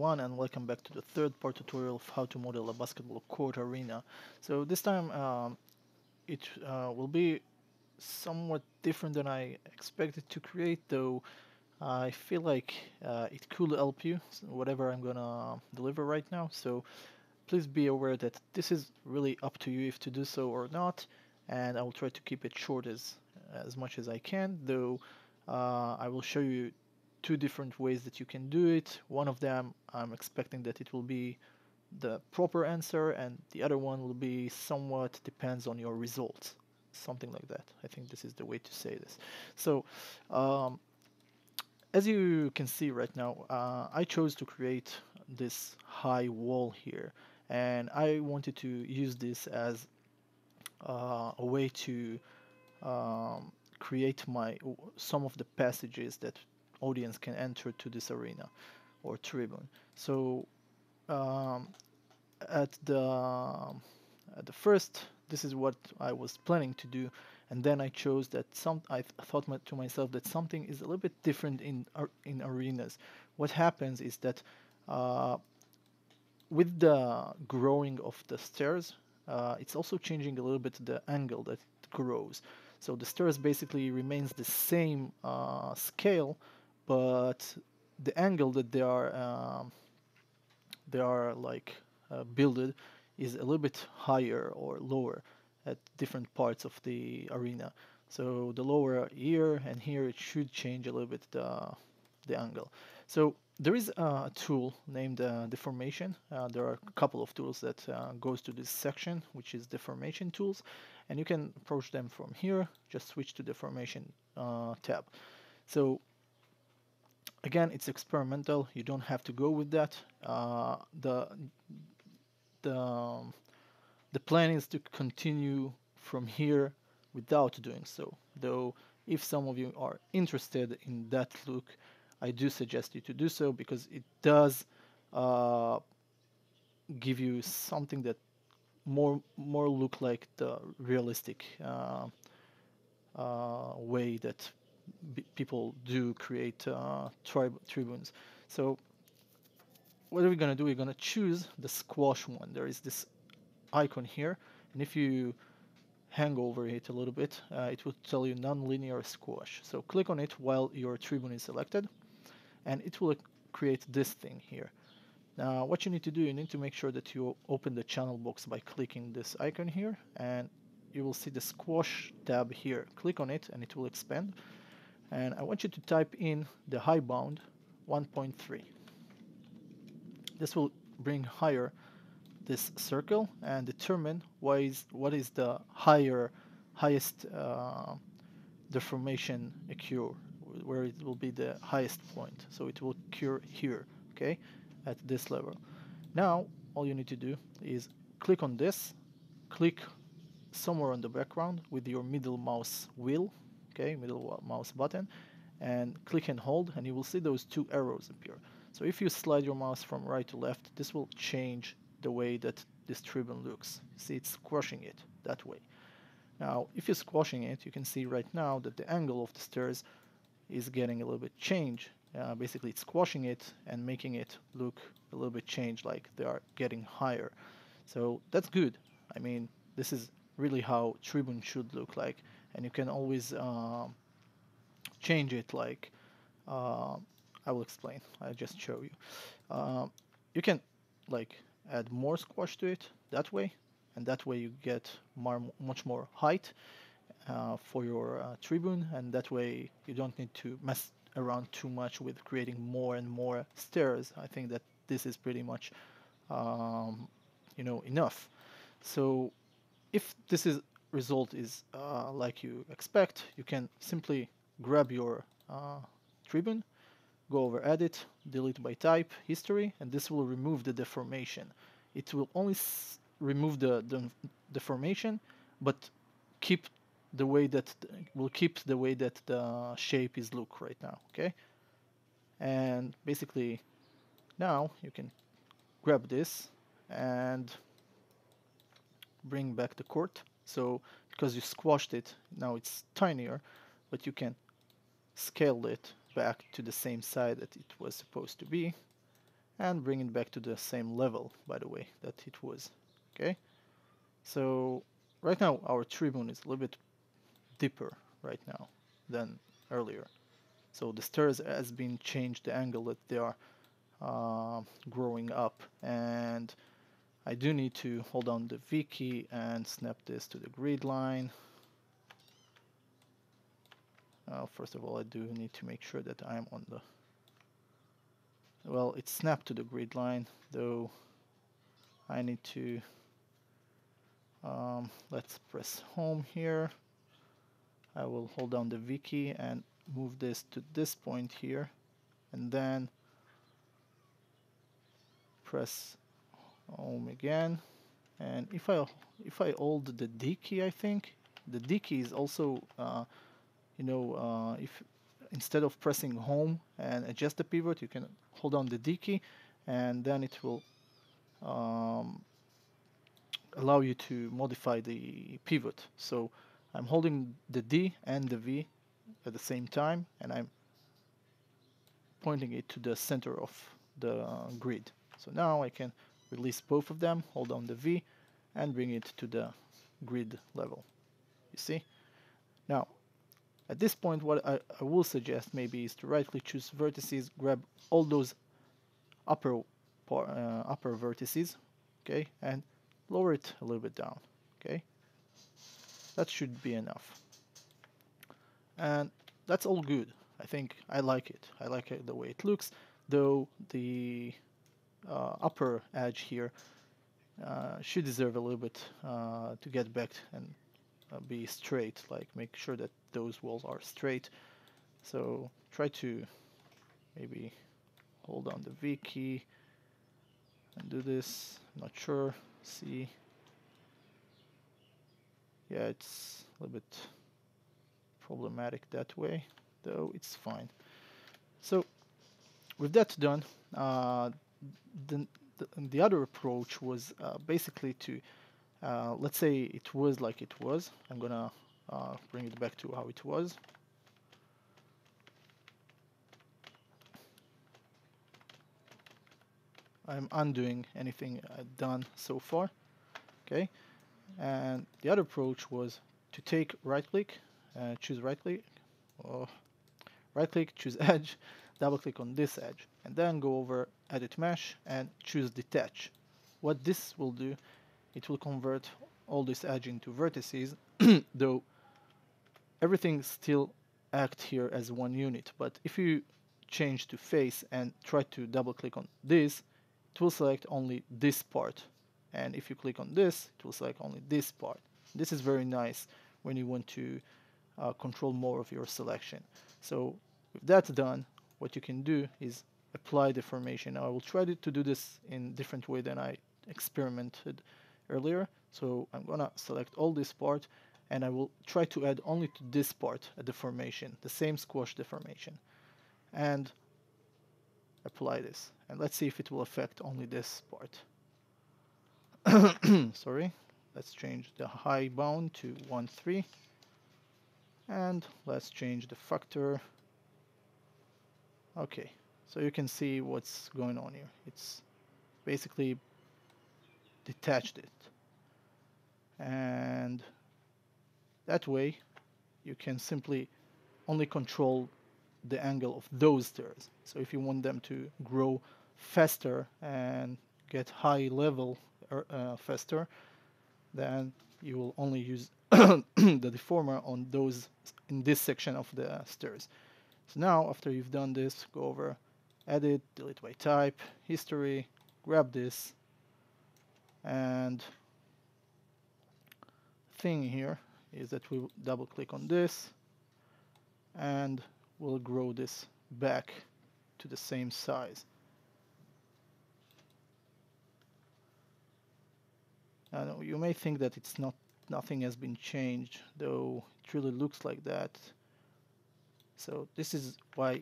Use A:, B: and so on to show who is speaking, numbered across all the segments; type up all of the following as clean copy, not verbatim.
A: everyone, and welcome back to the third part tutorial of how to model a basketball court arena. So this time it will be somewhat different than I expected to create, though I feel like it could help you, whatever I'm gonna deliver right now. So please be aware that this is really up to you if to do so or not, and I will try to keep it short as much as I can, though I will show you two different ways that you can do it. One of them I'm expecting that it will be the proper answer, and the other one will be somewhat depends on your results, something like that. I think this is the way to say this. So um, as you can see right now, I chose to create this high wall here, and I wanted to use this as a way to create some of the passages that audience can enter to this arena or tribune. So um, at the first, this is what I was planning to do, and then I chose that I thought to myself that something is a little bit different in arenas. What happens is that uh, with the growing of the stairs, it's also changing a little bit the angle that it grows. So the stairs basically remains the same scale, but the angle that they are like builded is a little bit higher or lower at different parts of the arena. So the lower here and here, it should change a little bit the angle. So there is a tool named deformation. There are a couple of tools that goes to this section, which is deformation tools, and you can approach them from here. Just switch to deformation tab. So again, it's experimental. You don't have to go with that. The um, the plan is to continue from here without doing so. Though, if some of you are interested in that look, I do suggest you to do so because it does uh, give you something that more look like the realistic way that people do create tribunes. So what are we gonna do? We're gonna choose the squash one. There is this icon here, and if you hang over it a little bit, it will tell you non-linear squash. So click on it while your tribune is selected, and it will create this thing here. Now, what you need to do, you need to make sure that you open the channel box by clicking this icon here, and you will see the squash tab here. Click on it, and it will expand. And I want you to type in the high bound 1.3. This will bring higher this circle and determine what is the highest deformation occur, where it will be the highest point. So it will occur here, okay, at this level. Now all you need to do is click on this, click somewhere on the background with your middle mouse wheel, okay, middle mouse button, and click and hold, and you will see those two arrows appear. So if you slide your mouse from right to left, this will change the way that this tribune looks. See, it's squashing it that way. Now, if you're squashing it, you can see right now that the angle of the stairs is getting a little bit changed. Basically, it's squashing it and making it look a little bit changed, like they are getting higher. So that's good. I mean, this is really how tribune should look like, and you can always change it like uh, I will explain. I just show you. You can like add more squash to it that way, and that way you get much more height for your tribune, and that way you don't need to mess around too much with creating more and more stairs. I think that this is pretty much enough. So if this is result is like you expect, you can simply grab your tribune, go over edit, delete by type, history, and this will remove the deformation. It will only remove the deformation, but keep the way that will keep the way that the shape is look right now. Okay, and basically now you can grab this and bring back the court. So because you squashed it, now it's tinier, but you can scale it back to the same side that it was supposed to be. and bring it back to the same level, by the way, that it was. Okay, so right now our tribune is a little bit deeper right now than earlier. So the stairs has been changed the angle that they are growing up, and I do need to hold down the V key and snap this to the grid line. First of all, I do need to make sure that I am on the... Well, it's snapped to the grid line, though I need to... let's press home here. I will hold down the V key and move this to this point here, and then press home again. And if I hold the D key, I think the D key is also if instead of pressing home and adjust the pivot, you can hold down the D key, and then it will allow you to modify the pivot. So I'm holding the D and the V at the same time, and I'm pointing it to the center of the grid. So now I can release both of them, hold down the V, and bring it to the grid level. You see? Now, at this point, what I will suggest maybe is to right-click, choose vertices, grab all those upper vertices, okay, and lower it a little bit down, okay. That should be enough, and that's all good. I think I like it. I like it the way it looks, though the upper edge here should deserve a little bit to get back and be straight, like make sure that those walls are straight. So try to maybe hold down the V key and do this. I'm not sure. See, yeah, it's a little bit problematic that way, though it's fine. So with that done, the other approach was basically to let's say it was like it was. I'm gonna bring it back to how it was. I'm undoing anything I've done so far, okay? And the other approach was to take right click, choose right click, or right click, choose edge, double click on this edge, and then go over edit mesh and choose detach. What this will do, it will convert all this edge into vertices, though everything still act here as one unit. But if you change to face and try to double click on this, it will select only this part, and if you click on this, it will select only this part. This is very nice when you want to control more of your selection. So with that done, what you can do is apply deformation. Now I will try to do this in different way than I experimented earlier. So I'm gonna select all this part, and I will try to add only to this part a deformation, the same squash deformation, and apply this. And let's see if it will affect only this part. Sorry. Let's change the high bound to 1.3, and let's change the factor. Okay, so you can see what's going on here. It's basically detached it, and that way you can simply only control the angle of those stairs. So if you want them to grow faster and get high level faster, then you will only use the deformer on those in this section of the stairs. So now after you've done this, go over edit, delete by type, history, grab this, and thing here is that we double click on this and we'll grow this back to the same size. Now you may think that it's nothing has been changed, though it really looks like that. So this is why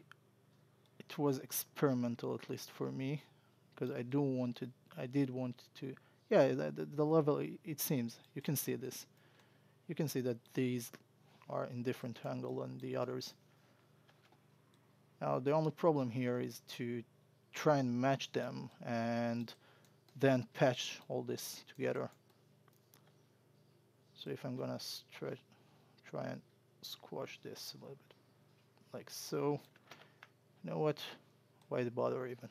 A: it was experimental, at least for me, because I did want to, yeah, the level, it seems, you can see this. You can see that these are in different angle than the others. Now the only problem here is to try and match them and then patch all this together. So if I'm gonna try and squash this a little bit like so, you know what? Why bother even?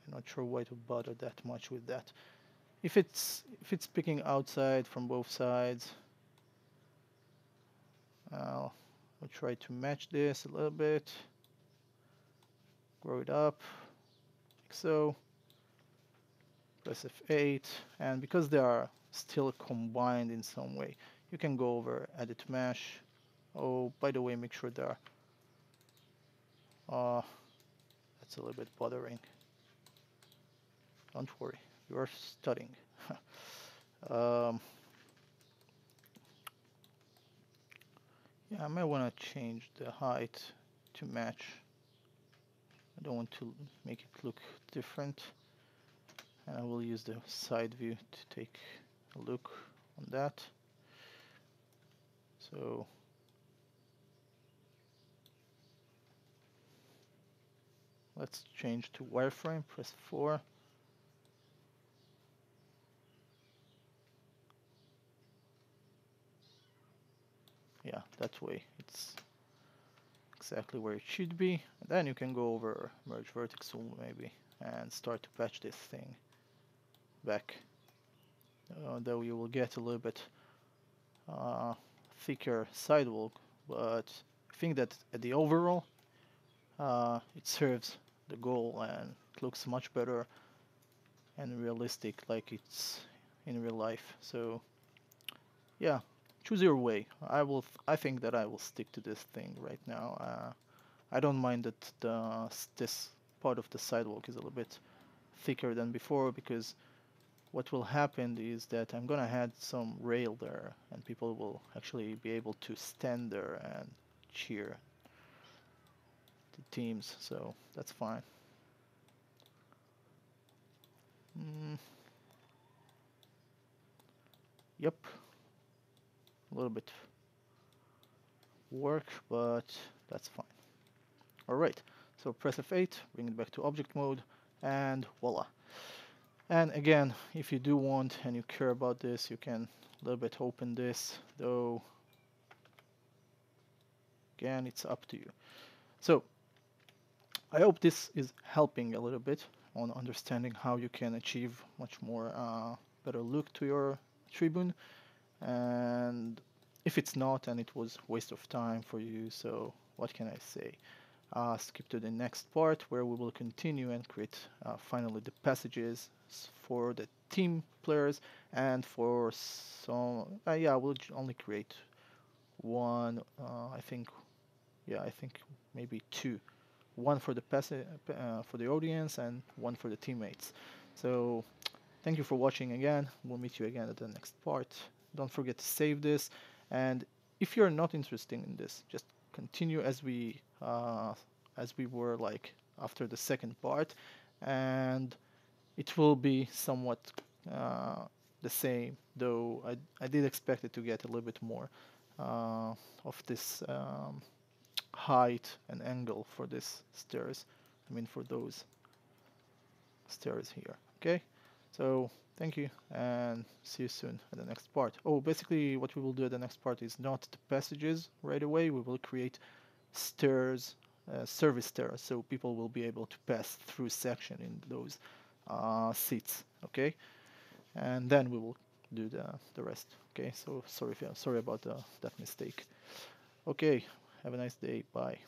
A: I'm not sure why to bother that much with that. If it's picking outside from both sides, I'll try to match this a little bit, grow it up like so. Press F8, and because they are still combined in some way, you can go over Edit Mesh. Oh, by the way, make sure they are. That's a little bit bothering. Don't worry, you are studying. um, yeah, I might want to change the height to match. I don't want to make it look different. And I will use the side view to take a look on that. So let's change to wireframe, press 4. Yeah, that way it's exactly where it should be. And then you can go over merge vertex tool maybe and start to patch this thing back. Though you will get a little bit thicker sidewalk, but I think that at the overall it serves the goal and it looks much better and realistic like it's in real life. So yeah, choose your way. I think that I will stick to this thing right now. I don't mind that this part of the sidewalk is a little bit thicker than before, because what will happen is that I'm gonna add some rail there and people will actually be able to stand there and cheer the teams, so that's fine. Mm, yep, a little bit work, but that's fine. Alright, so press F8, bring it back to object mode, and voila. And again, if you do want and you care about this, you can a little bit open this, though again, it's up to you. So I hope this is helping a little bit on understanding how you can achieve much more better look to your tribune. And if it's not, and it was waste of time for you, so what can I say? Skip to the next part where we will continue and create finally the passages for the team players, and for some yeah, we'll only create one, I think, yeah, I think maybe two, one for the for the audience and one for the teammates. So thank you for watching again. We'll meet you again at the next part. Don't forget to save this, and if you're not interested in this, just continue as we were like after the second part, and it will be somewhat uh, the same, though I did expect it to get a little bit more of this height and angle for this stairs. I mean, for those stairs here. Okay, so thank you and see you soon at the next part. Oh, basically what we will do at the next part is not the passages right away. We will create stairs, service stairs, so people will be able to pass through section in those seats. Okay, and then we will do the rest. Okay, so sorry about that mistake. Okay, have a nice day. Bye.